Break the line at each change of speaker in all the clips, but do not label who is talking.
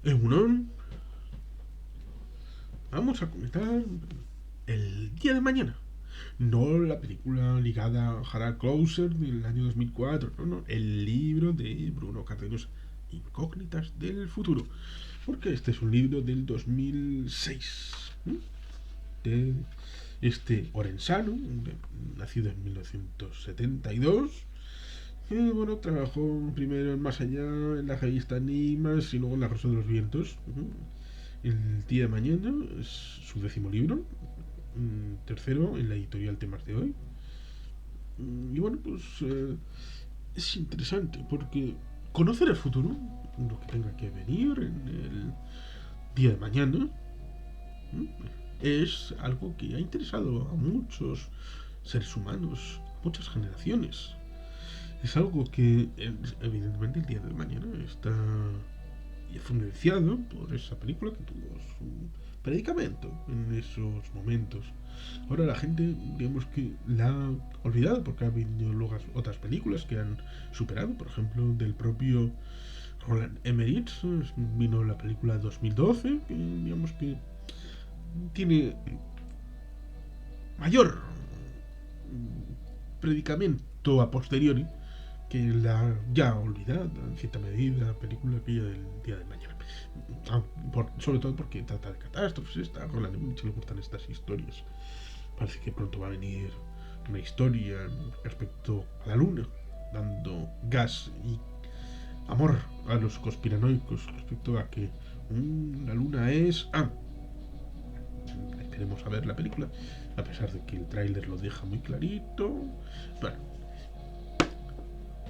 Egunon, vamos a comentar el día de mañana. No la película ligada a Harald Closer del año 2004, no, el libro de Bruno Cardeños, Incógnitas del futuro. Porque este es un libro del 2006, ¿eh? De este orensano, nacido en 1972, que bueno, trabajó primero en Más Allá, en la revista Animas y luego en La Rosa de los Vientos. El día de mañana es su 10º libro, tercero en la editorial Temas de Hoy. Y bueno, pues es interesante porque conocer el futuro, lo que tenga que venir en el día de mañana, es algo que ha interesado a muchos seres humanos, muchas generaciones. Es algo que evidentemente el día de mañana está influenciado por esa película que tuvo su predicamento en esos momentos. Ahora la gente, digamos que la ha olvidado porque ha habido luego otras películas que han superado, por ejemplo, del propio Roland Emmerich vino la película 2012, que digamos que tiene mayor predicamento a posteriori que la ya olvidada, en cierta medida, película aquella del día de mañana. Sobre todo porque trata de catástrofes, a Roland Emmerich le gustan estas historias. Parece que pronto va a venir una historia respecto a la luna, dando gas y amor a los conspiranoicos respecto a que la luna es... esperemos a ver la película, a pesar de que el tráiler lo deja muy clarito. Bueno,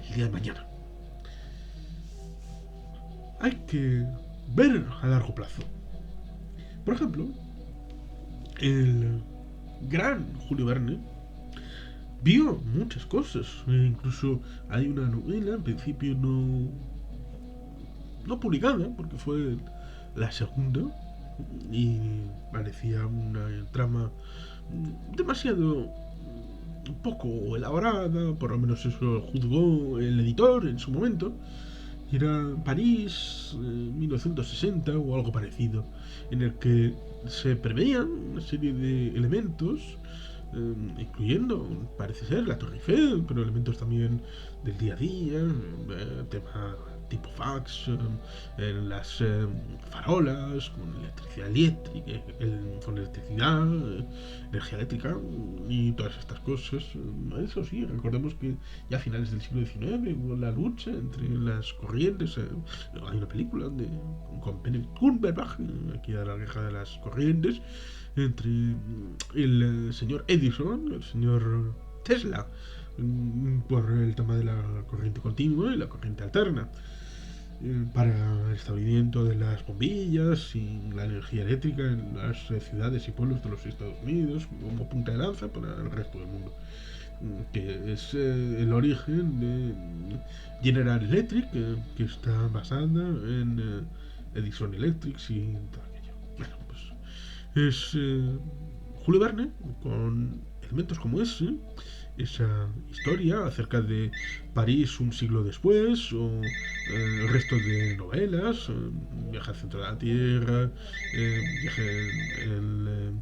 el día de mañana hay que ver a largo plazo. Por ejemplo, el gran Julio Verne vio muchas cosas. Incluso hay una novela, en principio no publicada, porque fue la segunda, y parecía una trama demasiado poco elaborada, por lo menos eso juzgó el editor en su momento. Y era París 1960 o algo parecido, en el que se preveían una serie de elementos, incluyendo, parece ser, la Torre Eiffel, pero elementos también del día a día, tema tipo fax, en las farolas, con electricidad eléctrica, con electricidad, energía eléctrica y todas estas cosas. Eso sí, recordemos que ya a finales del siglo XIX hubo la lucha entre las corrientes. Hay una película con Benedict Cumberbatch, aquí a la guerra de las corrientes, entre el señor Edison, el señor Tesla, por el tema de la corriente continua y la corriente alterna, para el establecimiento de las bombillas y la energía eléctrica en las ciudades y pueblos de los Estados Unidos como punta de lanza para el resto del mundo, que es el origen de General Electric, que está basada en Edison Electric y todo aquello. Bueno, pues es Julio Verne con elementos como esa historia acerca de París un siglo después, o el resto de novelas, Viaje al centro de la Tierra, Viaje en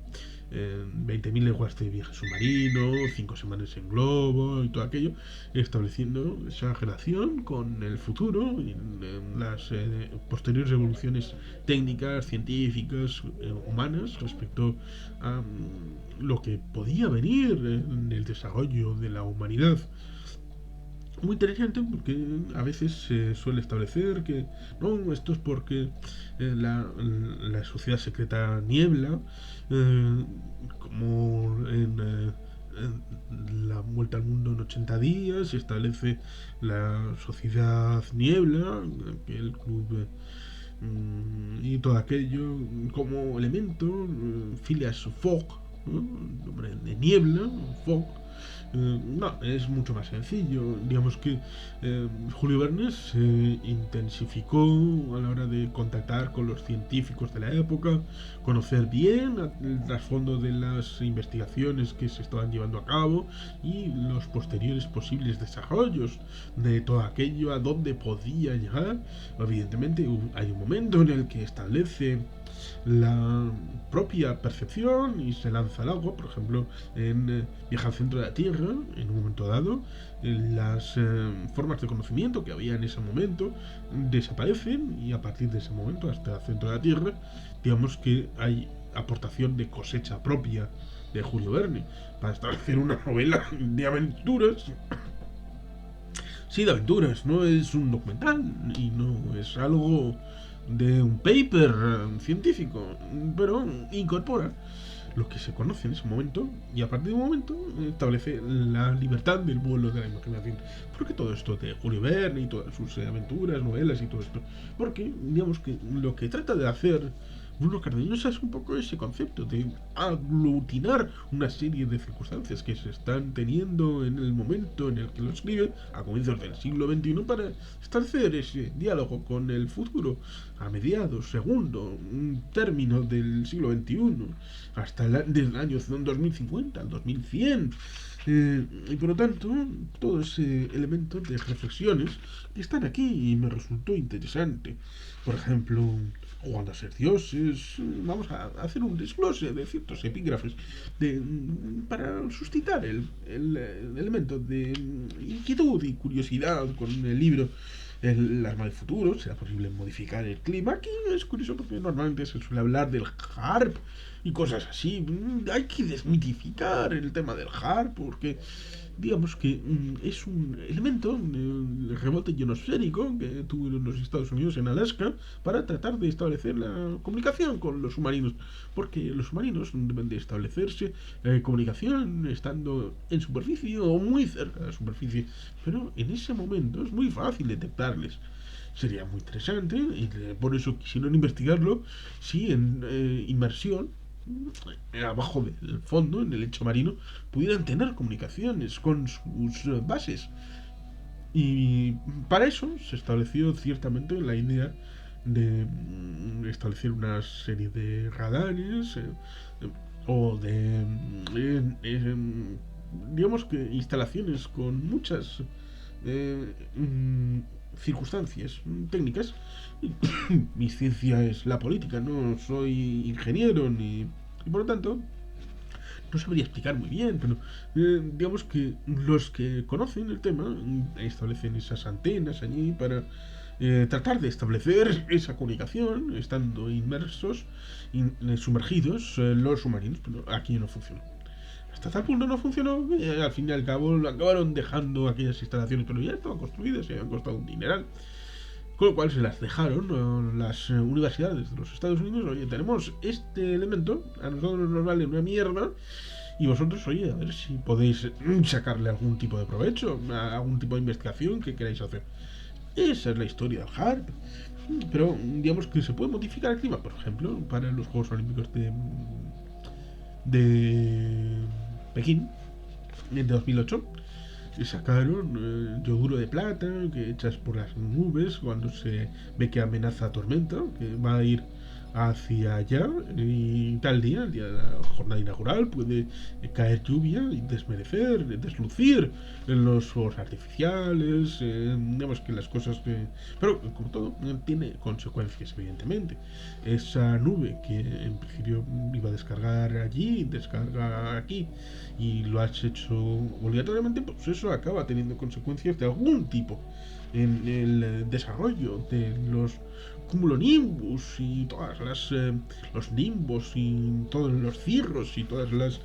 20.000 leguas de viaje submarino, 5 semanas en globo y todo aquello, estableciendo esa relación con el futuro y las posteriores evoluciones técnicas, científicas, humanas respecto a lo que podía venir en el desarrollo de la humanidad. Muy interesante porque a veces se suele establecer que no, esto es porque la sociedad secreta Niebla, como en la vuelta al mundo en 80 días, se establece la sociedad Niebla, el club y todo aquello como elemento, Phileas Fogg, ¿no? El nombre de Niebla, Fogg, No, es mucho más sencillo. Digamos que Julio Verne se intensificó a la hora de contactar con los científicos de la época, conocer bien el trasfondo de las investigaciones que se estaban llevando a cabo y los posteriores posibles desarrollos de todo aquello, a dónde podía llegar. Evidentemente hay un momento en el que establece la propia percepción y se lanza al agua, por ejemplo, en Viaje al centro de la Tierra, en un momento dado, las formas de conocimiento que había en ese momento desaparecen y a partir de ese momento hasta el centro de la Tierra, digamos que hay aportación de cosecha propia de Julio Verne para establecer una novela de aventuras. Sí, de aventuras, no es un documental y no es algo de un paper científico, pero incorpora lo que se conoce en ese momento y a partir de un momento establece la libertad del vuelo de la imaginación. Porque todo esto de Julio Verne y todas sus aventuras, novelas y todo esto, porque digamos que lo que trata de hacer Bruno Cardeñosa es un poco ese concepto de aglutinar una serie de circunstancias que se están teniendo en el momento en el que lo escribe, a comienzos del siglo XXI, para establecer ese diálogo con el futuro, a mediados, segundo, un término del siglo XXI, hasta desde el año 2050 al 2100. Y por lo tanto, todo ese elemento de reflexiones están aquí y me resultó interesante. Por ejemplo, jugando a ser dioses, vamos a hacer un desglose de ciertos epígrafes para suscitar el elemento de inquietud y curiosidad con el libro. El arma del futuro, será posible modificar el clima. Aquí es curioso porque normalmente se suele hablar del HARP y cosas así. Hay que desmitificar el tema del HARP porque digamos que es un elemento del rebote ionosférico que tuvieron los Estados Unidos en Alaska para tratar de establecer la comunicación con los submarinos, porque los submarinos deben de establecerse comunicación estando en superficie o muy cerca de la superficie, pero en ese momento es muy fácil detectarles. Sería muy interesante y por eso quisieron investigarlo si en inmersión abajo del fondo, en el lecho marino, pudieran tener comunicaciones con sus bases. Y para eso se estableció ciertamente la idea de establecer una serie de radares o de, digamos que instalaciones con muchas circunstancias técnicas. Mi ciencia es la política, no soy ingeniero ni y por lo tanto no sabría explicar muy bien, pero digamos que los que conocen el tema establecen esas antenas allí para tratar de establecer esa comunicación estando inmersos, sumergidos los submarinos, pero aquí no funcionó. Hasta tal punto no funcionó, al fin y al cabo lo acabaron dejando aquellas instalaciones, pero ya estaban construidas y habían costado un dineral. Con lo cual se las dejaron las universidades de los Estados Unidos. Oye, tenemos este elemento, a nosotros nos vale una mierda. Y vosotros, oye, a ver si podéis sacarle algún tipo de provecho, algún tipo de investigación que queráis hacer. Esa es la historia del HARP. Pero digamos que se puede modificar el clima, por ejemplo, para los Juegos Olímpicos de Pekín, de 2008. Y sacaron yoduro de plata que echas por las nubes cuando se ve que amenaza tormenta, que va a ir hacia allá y tal día, el día de la jornada inaugural, puede caer lluvia y desmerecer, deslucir en los fuegos artificiales, digamos que las cosas que... Pero como todo, tiene consecuencias evidentemente. Esa nube que en principio iba a descargar allí, descarga aquí y lo has hecho obligatoriamente, pues eso acaba teniendo consecuencias de algún tipo en el desarrollo de los cumulonimbus y todas las los nimbos y todos los cirros y todas las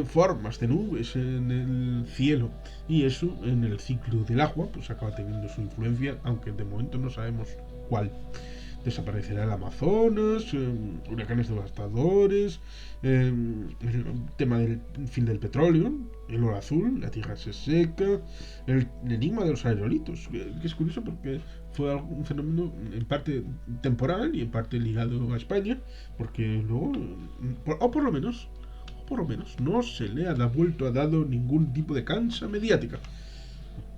formas de nubes en el cielo y eso en el ciclo del agua pues acaba teniendo su influencia, aunque de momento no sabemos cuál. Desaparecerá el Amazonas, huracanes devastadores, el tema del fin del petróleo, el oro azul, la tierra se seca, el enigma de los aerolitos, que es curioso porque fue un fenómeno en parte temporal y en parte ligado a España, porque luego, o por lo menos, por lo menos, no se le ha vuelto a dado ningún tipo de cancha mediática.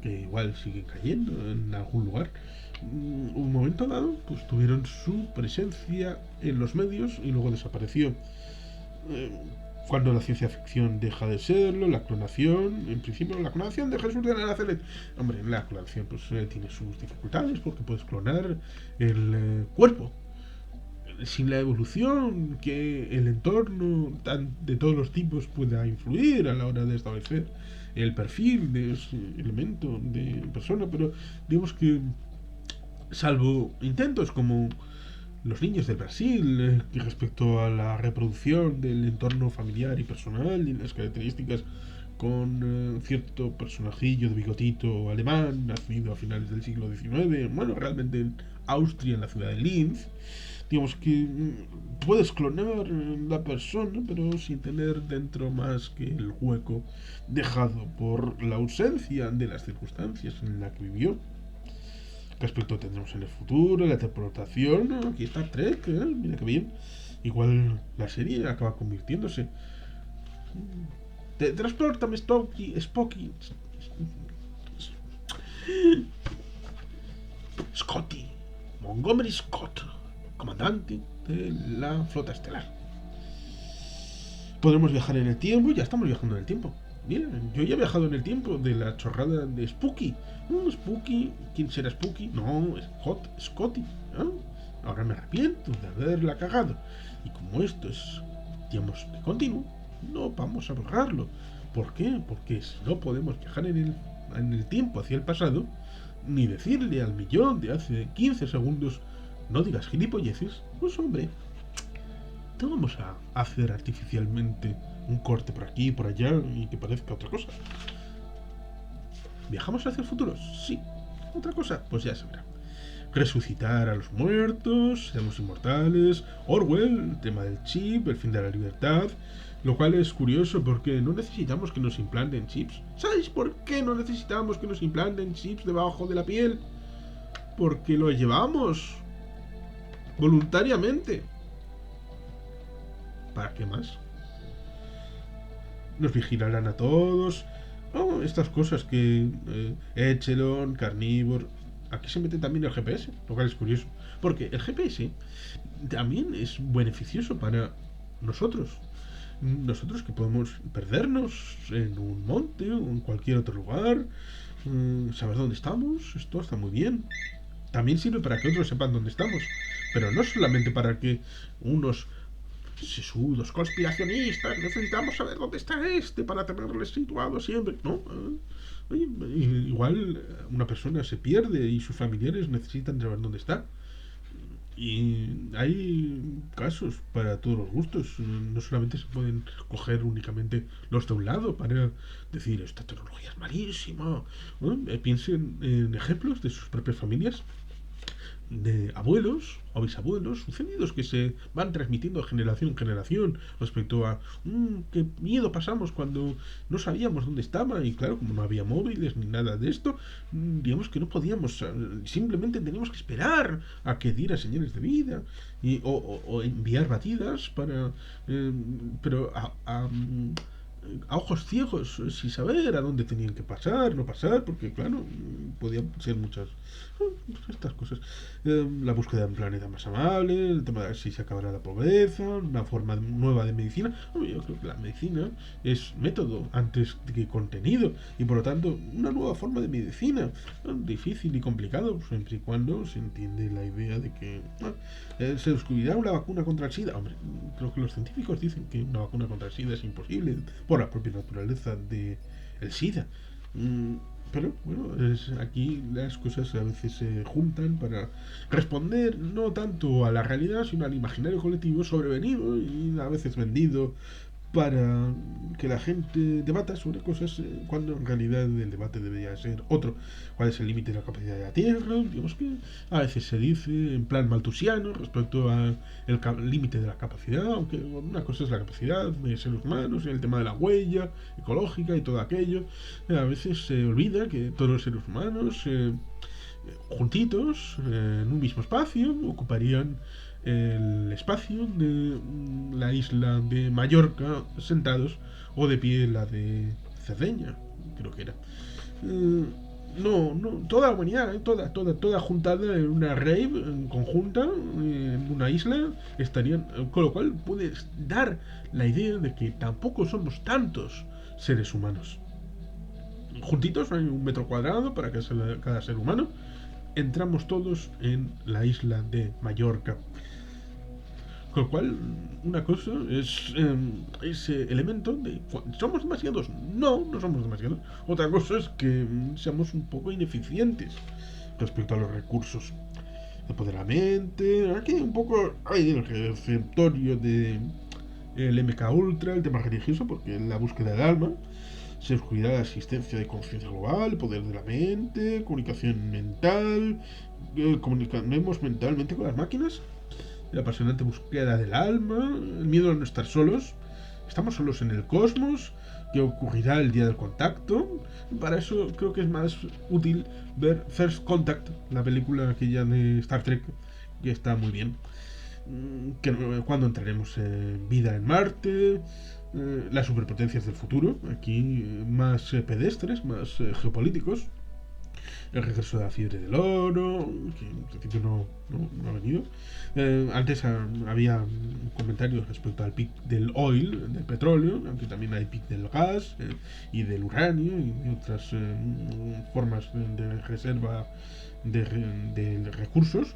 Que igual sigue cayendo en algún lugar. Un momento dado, pues tuvieron su presencia en los medios y luego desapareció. Eh, Cuando la ciencia ficción deja de serlo, la clonación, en principio la clonación de Jesús de Nazaret. Hombre, la clonación pues tiene sus dificultades porque puedes clonar el cuerpo. Sin la evolución que el entorno de todos los tipos pueda influir a la hora de establecer el perfil de ese elemento de persona, pero digamos que salvo intentos como los niños del Brasil, que respecto a la reproducción del entorno familiar y personal y las características con cierto personajillo de bigotito alemán, nacido a finales del siglo XIX, bueno, realmente en Austria, en la ciudad de Linz, digamos que puedes clonar la persona, pero sin tener dentro más que el hueco dejado por la ausencia de las circunstancias en las que vivió. ¿Qué aspecto tendremos en el futuro? La interpretación. Aquí está Trek, mira que bien. Igual la serie acaba convirtiéndose. Transportame, Spocky. Scotty. Montgomery Scott, comandante de la flota estelar. Podremos viajar en el tiempo, ya estamos viajando en el tiempo. Mira, yo ya he viajado en el tiempo de la chorrada de Spooky. Spooky, ¿quién será Spooky? No, es Scotty. Ahora me arrepiento de haberla cagado. Y como esto es, digamos, de continuo, no vamos a borrarlo. ¿Por qué? Porque si no podemos viajar en el tiempo hacia el pasado, ni decirle al millón de hace 15 segundos, no digas gilipolleces, pues hombre, te vamos a hacer artificialmente un corte por aquí y por allá y que parezca otra cosa. ¿Viajamos hacia el futuro? Sí. ¿Otra cosa? Pues ya se verá. Resucitar a los muertos, seamos inmortales, Orwell, el tema del chip, el fin de la libertad, lo cual es curioso porque no necesitamos que nos implanten chips. ¿Sabéis por qué no necesitamos que nos implanten chips debajo de la piel? Porque lo llevamos voluntariamente. ¿Para qué más? Nos vigilarán a todos. Estas cosas que Echelon, Carnivore. Aquí se mete también el GPS, lo cual es curioso. Porque el GPS también es beneficioso para nosotros. Nosotros que podemos perdernos en un monte o en cualquier otro lugar. Saber dónde estamos, esto está muy bien. También sirve para que otros sepan dónde estamos. Pero no solamente para que unos sesudos conspiracionistas necesitamos saber dónde está para tenerles situado siempre, ¿no? Oye, igual una persona se pierde y sus familiares necesitan saber dónde está. Y hay casos para todos los gustos. No solamente se pueden coger únicamente los de un lado para decir esta tecnología es malísima. Piensen en ejemplos de sus propias familias, de abuelos o bisabuelos sucedidos que se van transmitiendo de generación en generación respecto a qué miedo pasamos cuando no sabíamos dónde estaba y claro, como no había móviles ni nada de esto, digamos que no podíamos, simplemente teníamos que esperar a que diera señales de vida o enviar batidas para pero a ojos ciegos, sin saber a dónde tenían que pasar, no pasar, porque claro, podían ser muchas estas cosas. La búsqueda de un planeta más amable, el tema de si se acabará la pobreza, una forma nueva de medicina. Yo creo que la medicina es método antes que contenido y por lo tanto una nueva forma de medicina, difícil y complicado, siempre y cuando se entiende la idea de que se descubrirá una vacuna contra el SIDA. Hombre, creo que los científicos dicen que una vacuna contra el SIDA es imposible por la propia naturaleza del SIDA. Pero bueno, aquí las cosas a veces se juntan para responder no tanto a la realidad, sino al imaginario colectivo sobrevenido y a veces vendido para que la gente debata sobre cosas cuando en realidad el debate debería ser otro. ¿Cuál es el límite de la capacidad de la Tierra? Digamos que a veces se dice en plan maltusiano respecto al límite de la capacidad, aunque una cosa es la capacidad de seres humanos y el tema de la huella ecológica y todo aquello. A veces se olvida que todos los seres humanos juntitos en un mismo espacio ocuparían el espacio de la isla de Mallorca sentados, o de pie la de Cerdeña, creo que era. Eh, no, no, toda la humanidad, toda juntada en una rave conjunta, en una isla, estarían, con lo cual puedes dar la idea de que tampoco somos tantos seres humanos. Juntitos, hay 1 metro cuadrado para cada ser humano, entramos todos en la isla de Mallorca. Con lo cual, una cosa es ese elemento de ¿somos demasiados? No, no somos demasiados. Otra cosa es que seamos un poco ineficientes respecto a los recursos de poder de la mente. Aquí un poco hay el receptorio de el MK Ultra, el tema religioso, porque la búsqueda del alma se descubrirá la existencia de conciencia global, el poder de la mente, comunicación mental, comunicaremos mentalmente con las máquinas, la apasionante búsqueda del alma, el miedo a no estar solos, estamos solos en el cosmos, qué ocurrirá el día del contacto. Para eso creo que es más útil ver First Contact, la película aquella de Star Trek, que está muy bien. Cuando entraremos en vida en Marte, las superpotencias del futuro, aquí más pedestres, más geopolíticos, el regreso de la fiebre del oro, que en principio no ha venido. Antes había comentarios respecto al pic del oil, del petróleo, aunque también hay pic del gas y del uranio y de otras formas de reserva de recursos.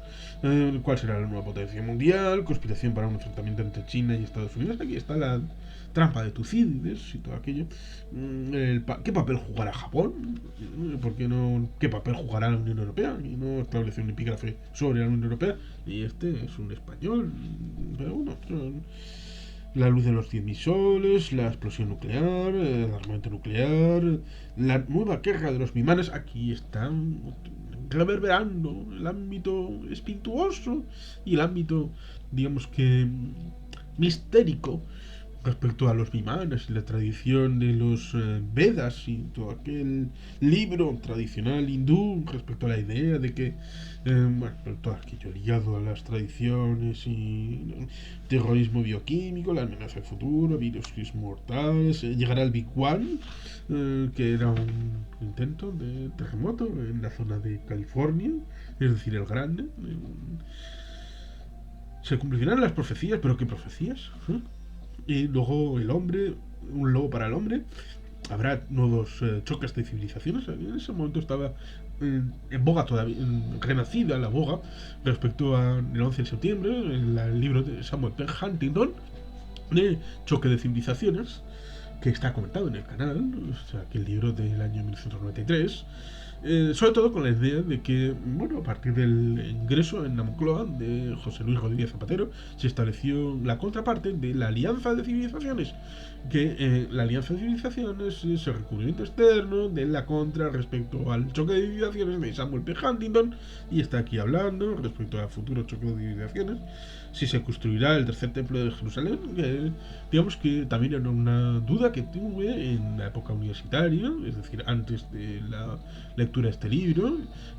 ¿Cuál será la nueva potencia mundial? Conspiración para un enfrentamiento entre China y Estados Unidos. Aquí está la trampa de Tucídides y todo aquello. ¿Qué papel jugará Japón? ¿Por qué no? ¿Qué papel jugará la Unión Europea? Y no establece un epígrafe sobre la Unión Europea. Y este es un español. Pero bueno, la luz de los 10.000 soles, la explosión nuclear, el armamento nuclear, la nueva guerra de los bimanes. Aquí están reverberando el ámbito espirituoso y el ámbito, digamos que, mistérico respecto a los vimanas y la tradición de los Vedas y todo aquel libro tradicional hindú respecto a la idea de que, bueno, todo aquello ligado a las tradiciones y terrorismo bioquímico, la amenaza del futuro, virus mortales, llegará el Big One, que era un intento de terremoto en la zona de California, es decir, el grande. Se cumplirán las profecías, pero ¿qué profecías? Y luego el hombre, un lobo para el hombre. Habrá nuevos choques de civilizaciones. En ese momento estaba en boga todavía, renacida la boga respecto al 11 de septiembre, en el libro de Samuel P. Huntington, de choque de civilizaciones, que está comentado en el canal, o sea, que el libro del año 1993. Sobre todo con la idea de que, bueno, a partir del ingreso en la Moncloa de José Luis Rodríguez Zapatero, se estableció la contraparte de la Alianza de Civilizaciones, que la Alianza de Civilizaciones es el recubrimiento externo de la contra respecto al choque de civilizaciones de Samuel P. Huntington, y está aquí hablando respecto al futuro choque de civilizaciones, si se construirá el tercer templo de Jerusalén, que digamos que también era una duda que tuve en la época universitaria, es decir, antes de la lectura de este libro,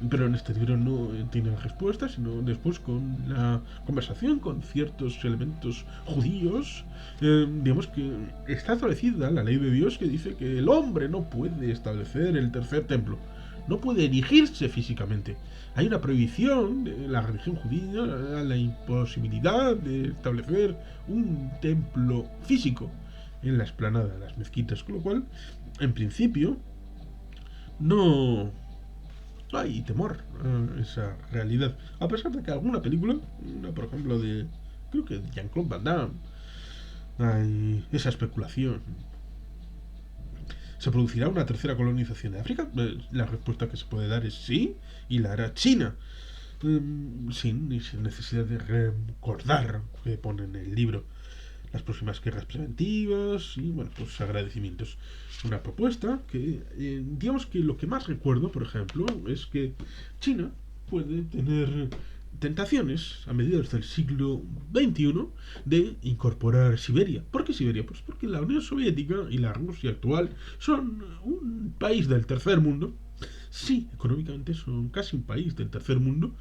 pero en este libro no tiene respuesta, sino después con la conversación con ciertos elementos judíos, digamos que está establecida la ley de Dios que dice que el hombre no puede establecer el tercer templo, no puede erigirse físicamente. Hay una prohibición de la religión judía, la imposibilidad de establecer un templo físico en la explanada de las mezquitas, con lo cual, en principio, no hay temor a esa realidad. A pesar de que alguna película, una por ejemplo de, creo que de Jean-Claude Van Damme, hay esa especulación. ¿Se producirá una tercera colonización de África? La respuesta que se puede dar es sí, y la hará China. Sin necesidad de recordar que pone en el libro las próximas guerras preventivas y, bueno, pues agradecimientos. Una propuesta que, digamos que lo que más recuerdo, por ejemplo, es que China puede tener tentaciones a mediados del siglo XXI de incorporar Siberia. ¿Por qué Siberia? Pues porque la Unión Soviética y la Rusia actual son un país del tercer mundo, Sí, económicamente son casi un país del tercer mundo,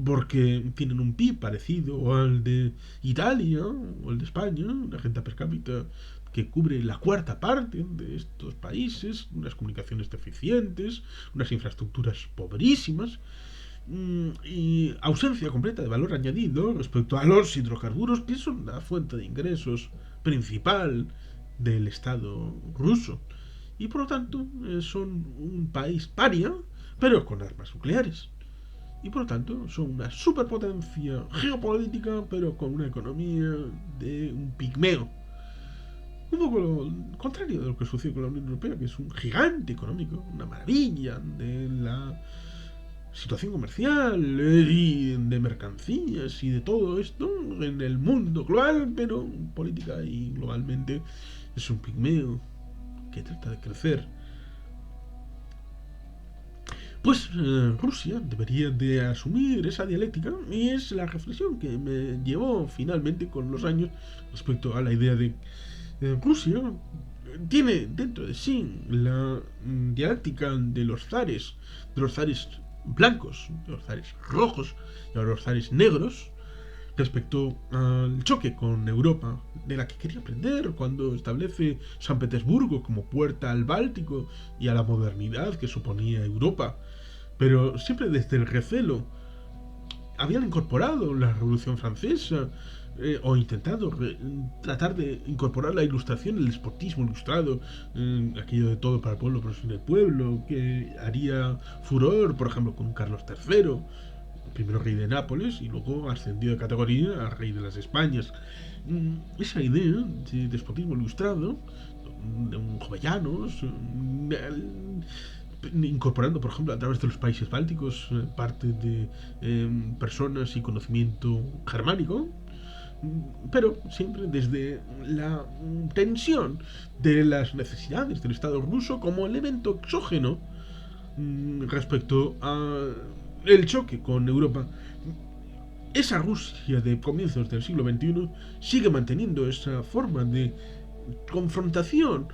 porque tienen un PIB parecido al de Italia o el de España, una renta per cápita que cubre la cuarta parte de estos países, unas comunicaciones deficientes, unas infraestructuras pobrísimas y ausencia completa de valor añadido respecto a los hidrocarburos, que son la fuente de ingresos principal del Estado ruso. Y por lo tanto son un país paria, pero con armas nucleares. Y por lo tanto son una superpotencia geopolítica, pero con una economía de un pigmeo. Un poco lo contrario de lo que sucede con la Unión Europea, que es un gigante económico, una maravilla de la situación comercial y de mercancías y de todo esto en el mundo global, pero política y globalmente es un pigmeo que trata de crecer. Pues Rusia debería de asumir esa dialéctica y es la reflexión que me llevó finalmente con los años respecto a la idea de Rusia tiene dentro de sí la dialéctica de los zares blancos, de los zares rojos y de los zares negros, respecto al choque con Europa, de la que quería aprender cuando establece San Petersburgo como puerta al Báltico y a la modernidad que suponía Europa, pero siempre desde el recelo. Habían incorporado la Revolución Francesa o intentado tratar de incorporar la ilustración, el despotismo ilustrado, aquello de todo para el pueblo, pero sin el pueblo, que haría furor, por ejemplo, con Carlos III, primero rey de Nápoles y luego ascendió de categoría a rey de las Españas. Esa idea de despotismo ilustrado, de un jovellanos, incorporando, por ejemplo, a través de los países bálticos, parte de personas y conocimiento germánico, pero siempre desde la tensión de las necesidades del Estado ruso como elemento exógeno respecto a el choque con Europa. Esa Rusia de comienzos del siglo XXI sigue manteniendo esa forma de confrontación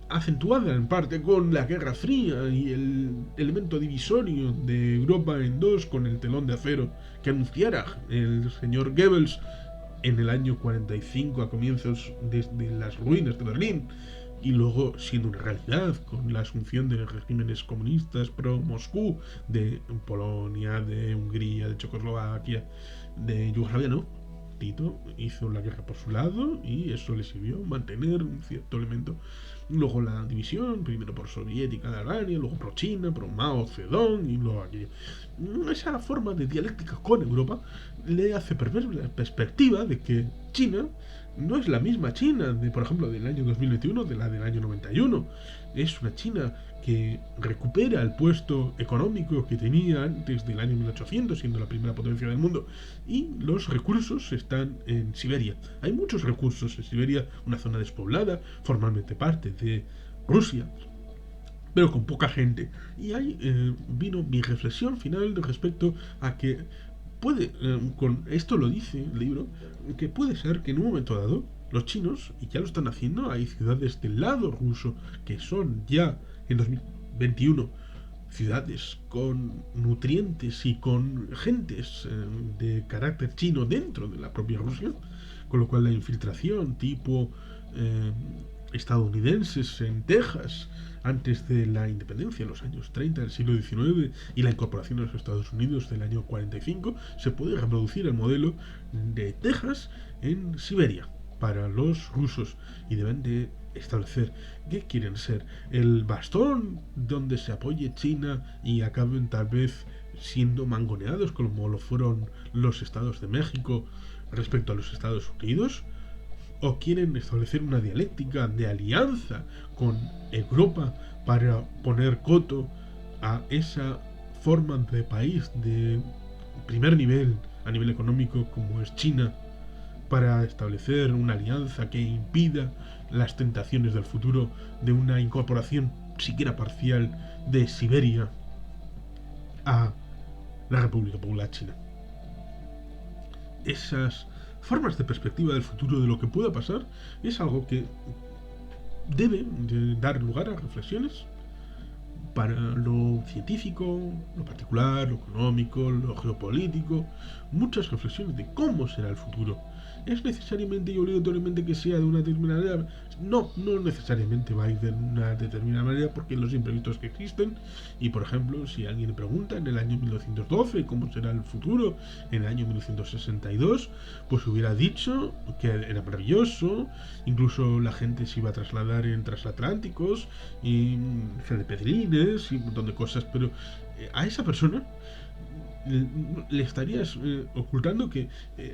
acentuada en parte con la Guerra Fría y el elemento divisorio de Europa en dos con el telón de acero que anunciara el señor Goebbels en el año 45 a comienzos de las ruinas de Berlín y luego siendo una realidad con la asunción de regímenes comunistas pro Moscú de Polonia, de Hungría, de Checoslovaquia, de Yugoslavia, no. Tito hizo la guerra por su lado y eso le sirvió mantener un cierto elemento. Luego la división, primero por soviética de Albania, luego por China, por Mao Zedong y luego aquello. Esa forma de dialéctica con Europa le hace perder la perspectiva de que China no es la misma China, de, por ejemplo, del año 2021 de la del año 91. Es una China que recupera el puesto económico que tenía antes del año 1800, siendo la primera potencia del mundo. Y los recursos están en Siberia. Hay muchos recursos en Siberia, una zona despoblada, formalmente parte de Rusia, pero con poca gente. Y ahí vino mi reflexión final respecto a que puede, con esto lo dice el libro, que puede ser que en un momento dado los chinos, y ya lo están haciendo, hay ciudades del lado ruso que son ya en 2021 ciudades con nutrientes y con gentes de carácter chino dentro de la propia Rusia, con lo cual la infiltración tipo estadounidenses en Texas antes de la independencia en los años 30 del siglo XIX y la incorporación de los Estados Unidos del año 45 se puede reproducir el modelo de Texas en Siberia para los rusos y deben de establecer qué quieren ser, el bastón donde se apoye China y acaben tal vez siendo mangoneados como lo fueron los estados de México respecto a los Estados Unidos, o quieren establecer una dialéctica de alianza con Europa para poner coto a esa forma de país de primer nivel a nivel económico como es China, para establecer una alianza que impida las tentaciones del futuro de una incorporación siquiera parcial de Siberia a la República Popular China. Esas formas de perspectiva del futuro de lo que pueda pasar es algo que debe de dar lugar a reflexiones para lo científico, lo particular, lo económico, lo geopolítico, muchas reflexiones de cómo será el futuro. ¿Es necesariamente y obligatoriamente que sea de una determinada manera? No, no necesariamente va a ir de una determinada manera porque los imprevistos que existen y por ejemplo si alguien le pregunta en el año 1912 cómo será el futuro en el año 1962 pues hubiera dicho que era maravilloso, incluso la gente se iba a trasladar en transatlánticos y celepedrines y un montón de cosas, pero a esa persona le estarías ocultando que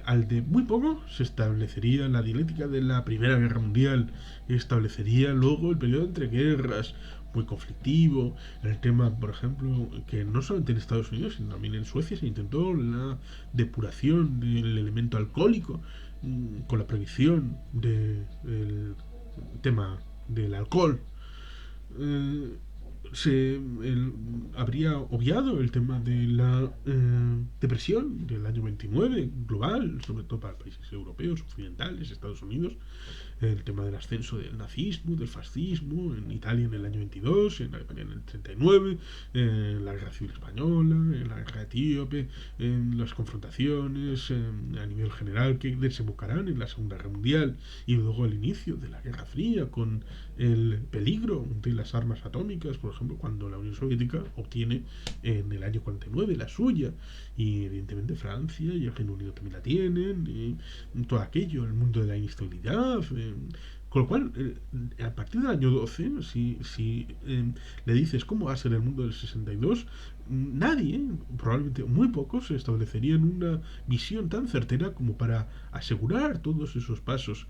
al de muy poco se establecería la dialéctica de la Primera Guerra Mundial, establecería luego el periodo entre guerras, muy conflictivo, el tema, por ejemplo, que no solamente en Estados Unidos, sino también en Suecia se intentó la depuración del elemento alcohólico con la prohibición del tema del alcohol. Eh, habría obviado el tema de la depresión del año 29 global, sobre todo para países europeos, occidentales, Estados Unidos, el tema del ascenso del nazismo, del fascismo, en Italia en el año 22, en Alemania en el 39, en la guerra civil española, en la guerra etíope, en las confrontaciones a nivel general que desembocarán en la Segunda Guerra Mundial y luego el inicio de la Guerra Fría con el peligro de las armas atómicas, por ejemplo, cuando la Unión Soviética obtiene en el año 49 la suya y evidentemente Francia y el Reino Unido también la tienen y todo aquello, el mundo de la inestabilidad, con lo cual, a partir del año 12, si le dices cómo va a ser el mundo del 62, nadie, probablemente muy pocos, establecerían una visión tan certera como para asegurar todos esos pasos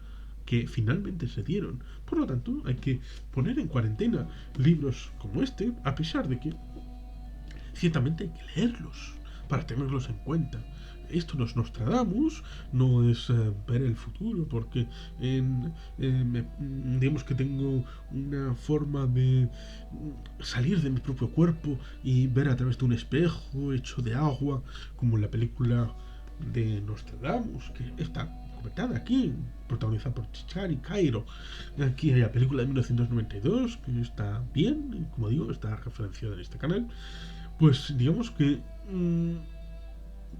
que finalmente se dieron. Por lo tanto, hay que poner en cuarentena libros como este, a pesar de que ciertamente hay que leerlos para tenerlos en cuenta. Esto no es Nostradamus, no es ver el futuro, porque digamos que tengo una forma de salir de mi propio cuerpo y ver a través de un espejo hecho de agua, como en la película de Nostradamus, que está comentada aquí, protagonizada por Chichari Cairo. Aquí hay la película de 1992, que está bien, como digo, está referenciada en este canal. Pues digamos que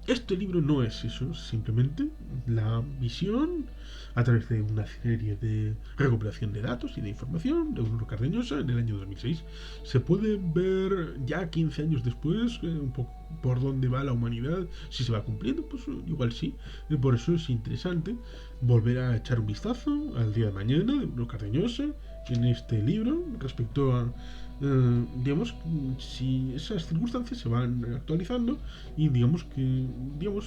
este libro no es eso, simplemente la visión a través de una serie de recopilación de datos y de información de Bruno Cardeñosa en el año 2006. Se puede ver ya 15 años después un poco por dónde va la humanidad, si se va cumpliendo, pues igual sí. Por eso es interesante volver a echar un vistazo al día de mañana de Bruno Cardeñosa en este libro respecto a digamos si esas circunstancias se van actualizando y digamos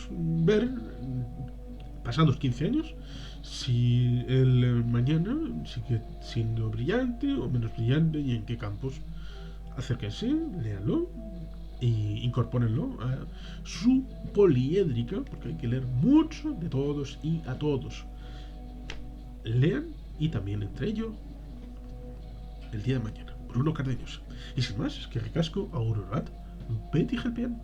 ver pasados 15 años si el mañana sigue siendo brillante o menos brillante y en qué campos. Acérquense, léanlo e incorpórenlo a su poliédrica, porque hay que leer mucho de todos y a todos. Lean y también entre ellos el día de mañana. Bruno Cardeñosa. Y sin más, es que ricasco, aurorat, Betty Helpian.